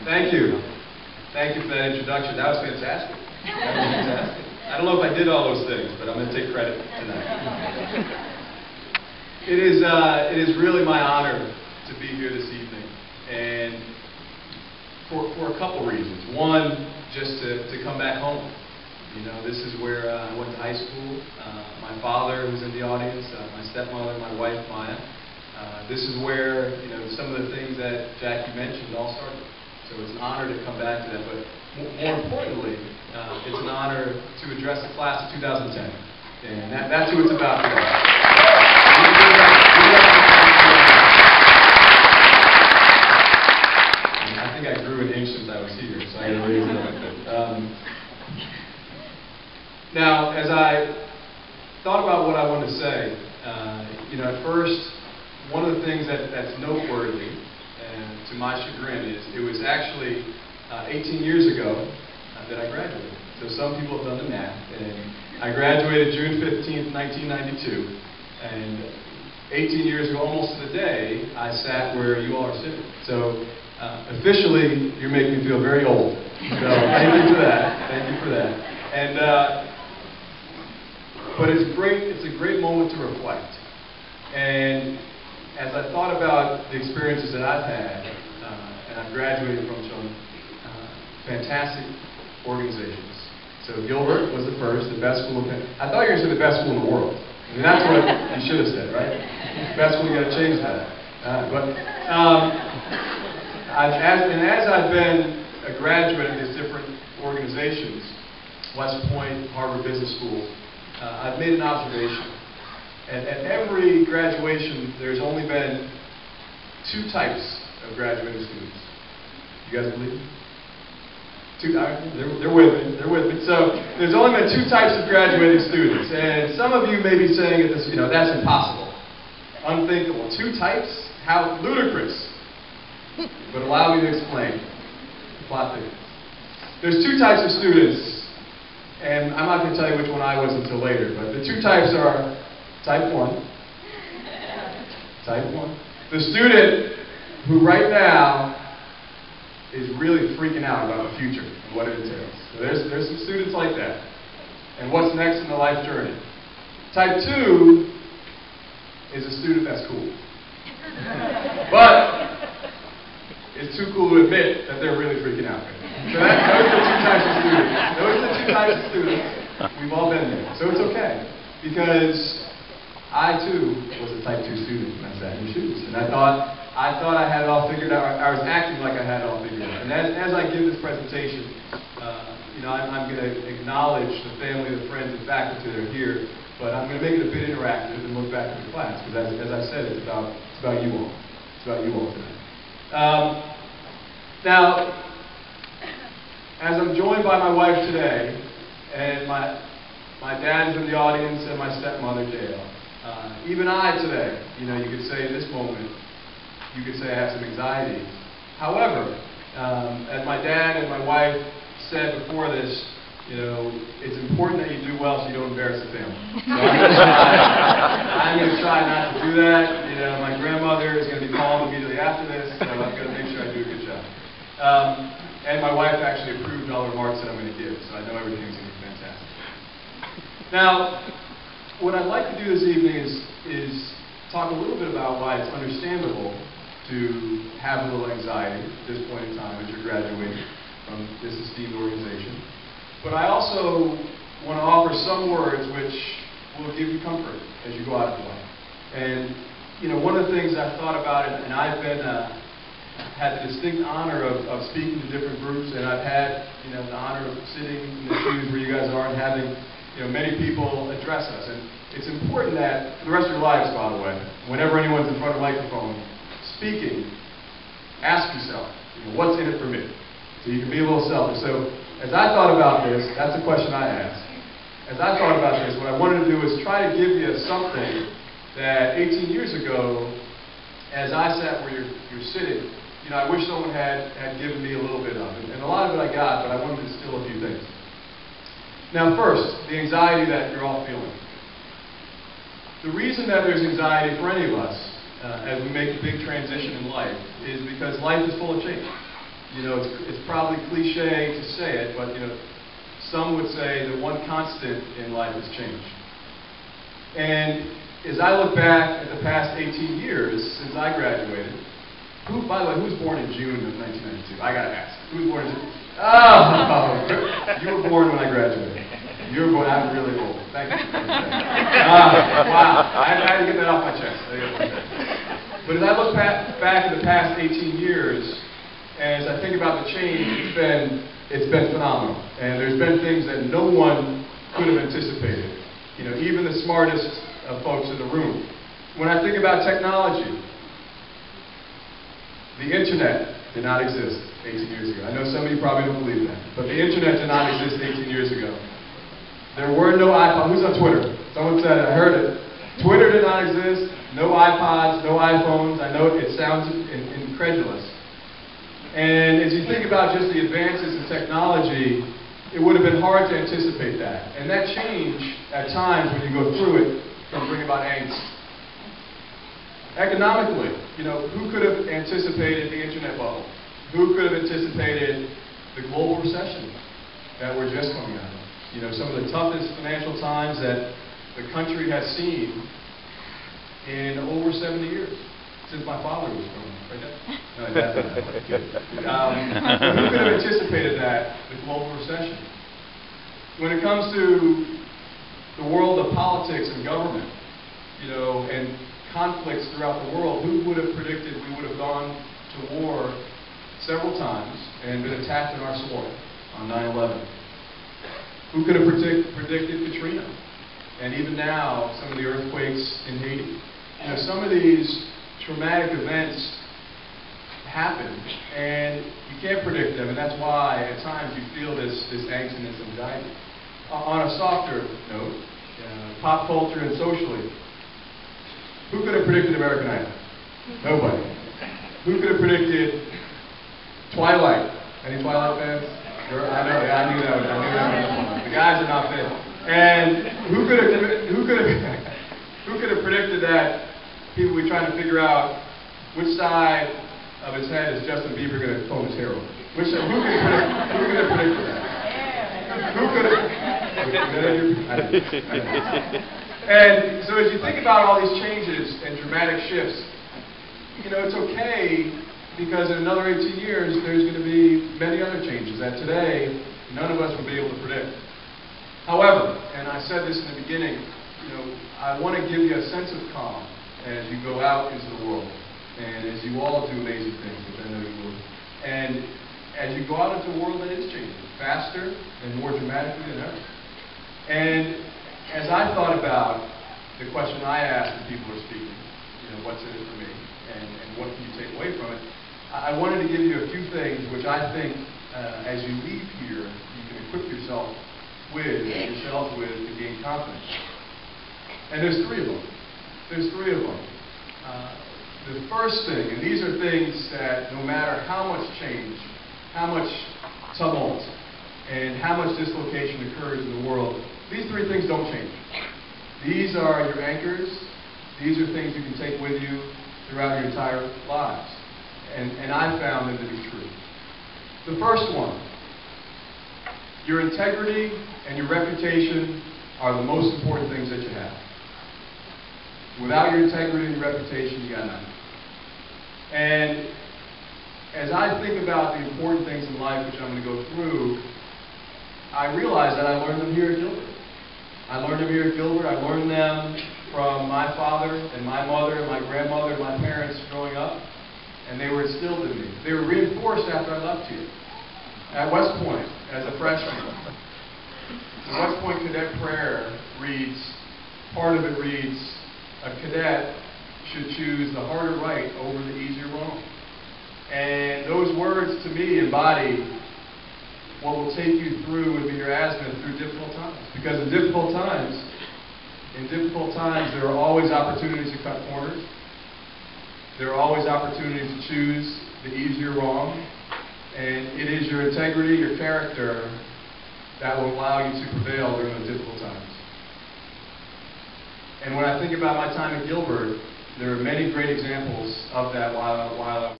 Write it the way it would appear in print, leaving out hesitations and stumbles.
Thank you. Thank you for that introduction. That was fantastic. That was fantastic. I don't know if I did all those things, but I'm going to take credit tonight. It is really my honor to be here this evening, and for a couple reasons. One, just to come back home. You know, this is where I went to high school. My father, who's in the audience, my stepmother, my wife, Maya. This is where, you know, some of the things that Jackie mentioned all started. So it's an honor to come back to that. But more importantly, it's an honor to address the class of 2010. And that's who it's about today. I think I grew an inch since I was here, so I got to raise it up. Now, as I thought about what I wanted to say, you know, at first, one of the things that's noteworthy, and to my chagrin, is it was actually 18 years ago that I graduated. So some people have done the math, and I graduated June 15th, 1992, and 18 years ago, almost to the day, I sat where you all are sitting. So officially, you're making me feel very old. So thank you for that. Thank you for that. And but it's great. It's a great moment to reflect. And as I thought about the experiences that I've had, and I've graduated from some fantastic organizations. So Gilbert was the first, the best school. I thought you were going to say the best school in the world. I mean, that's what you should have said, right? Best school, you got to change that. As I've been a graduate of these different organizations, West Point, Harvard Business School, I've made an observation. At every graduation, there's only been two types of graduating students. You guys believe? They're with me. They're with me. So there's only been two types of graduating students, and some of you may be saying that this, you know, that's impossible, unthinkable. Two types? How ludicrous! But allow me to explain. Plot thickens. There's two types of students, and I'm not going to tell you which one I was until later. But the two types are type 1. Type 1. The student who right now is really freaking out about the future and what it entails. So there's some students like that. And what's next in the life journey? Type 2 is a student that's cool. But it's too cool to admit that they're really freaking out. So those are the two types of students. Those are the two types of students. We've all been there. So it's okay. Because I, too, was a type 2 student when I sat in your shoes. And I thought I had it all figured out. I was acting like I had it all figured out. And as I give this presentation, you know, I'm going to acknowledge the family, the friends, and faculty that are here. But I'm going to make it a bit interactive and look back at the class. Because as I said, it's about you all. It's about you all tonight. Now, as I'm joined by my wife today, and my dad is in the audience, and my stepmother, Dale. Even I today, you know, you could say in this moment, you could say I have some anxiety. However, as my dad and my wife said before this, you know, it's important that you do well so you don't embarrass the family. So I'm going to try not to do that. You know, my grandmother is going to be calling immediately after this, so I've got to make sure I do a good job. And my wife actually approved all the remarks that I'm going to give, so I know everything's going to be fantastic. Now, what I'd like to do this evening is talk a little bit about why it's understandable to have a little anxiety at this point in time as you're graduating from this esteemed organization. But I also want to offer some words which will give you comfort as you go out into life. And, you know, one of the things I've thought about, and I've been had the distinct honor of speaking to different groups, and I've had, you know, the honor of sitting in the shoes where you guys are and having, you know, many people address us. And it's important that, for the rest of your lives, by the way, whenever anyone's in front of a microphone speaking, ask yourself, you know, what's in it for me? So you can be a little selfish. So as I thought about this, that's a question I asked. As I thought about this, what I wanted to do is try to give you something that 18 years ago, as I sat where you're sitting, you know, I wish someone had given me a little bit of it. And a lot of it I got, but I wanted to distill a few things. Now first, the anxiety that you're all feeling. The reason that there's anxiety for any of us as we make a big transition in life is because life is full of change. You know, it's probably cliche to say it, but you know, some would say the one constant in life is change. And as I look back at the past 18 years since I graduated, by the way, who was born in June of 1992? I gotta ask. Who was born in June? Oh, you were born when I graduated. You were born. I'm really old. Thank you. Wow. I had to get that off my chest. But as I look back at the past 18 years, as I think about the change, it's been phenomenal. And there's been things that no one could have anticipated. You know, even the smartest of folks in the room. When I think about technology, the internet did not exist 18 years ago. I know some of you probably don't believe that, but the internet did not exist 18 years ago. There were no iPods. Who's on Twitter? Someone said it. I heard it. Twitter did not exist. No iPods, no iPhones. I know it sounds incredulous. And as you think about just the advances in technology, it would have been hard to anticipate that. And that change, at times, when you go through it, can bring about angst. Economically, you know, who could have anticipated the internet bubble? Who could have anticipated the global recession that we're just coming out of? You know, some of the toughest financial times that the country has seen in over 70 years, since my father was growing up, right? No, that's not. Who could have anticipated that, the global recession? When it comes to the world of politics and government, you know, and conflicts throughout the world, who would have predicted we would have gone to war several times and been attacked in our soil on 9/11? Who could have predicted Katrina? And even now, some of the earthquakes in Haiti. You know, some of these traumatic events happen, and you can't predict them, and that's why at times you feel this angst and this anxiety. On a softer note, pop culture and socially, who could have predicted American Idol? Nobody. Who could have predicted Twilight? Any Twilight fans? I know, yeah, I knew that one. The guys are not fit. And who could have predicted that people would be trying to figure out which side of his head is Justin Bieber going to comb his hair over? Who could have predicted that? Who could have? And so as you think about all these changes and dramatic shifts, you know, it's okay because in another 18 years, there's going to be many other changes that today, none of us will be able to predict. However, and I said this in the beginning, you know, I want to give you a sense of calm as you go out into the world, and as you all do amazing things, which I know you will. And as you go out into a world that is changing faster and more dramatically than ever. And as I thought about the question I asked when people were speaking, you know, what's in it for me, and what can you take away from it, I wanted to give you a few things which I think as you leave here, you can equip yourself with to gain confidence. And there's three of them. The first thing, and these are things that no matter how much change, how much tumult, and how much dislocation occurs in the world, these three things don't change. These are your anchors. These are things you can take with you throughout your entire lives. And I found them to be true. The first one, your integrity and your reputation are the most important things that you have. Without your integrity and your reputation, you got nothing. And as I think about the important things in life, which I'm going to go through, I realize that I learned them here at Gilbert. I learned them from my father and my mother and my grandmother and my parents growing up, and they were instilled in me. They were reinforced after I left here. At West Point, as a freshman, the West Point Cadet Prayer reads, part of it reads, a cadet should choose the harder right over the easier wrong. And those words to me embody what will take you through and be your azimuth through difficult times. Because in difficult times, there are always opportunities to cut corners. There are always opportunities to choose the easier wrong. And it is your integrity, your character, that will allow you to prevail during those difficult times. And when I think about my time at Gilbert, there are many great examples of that while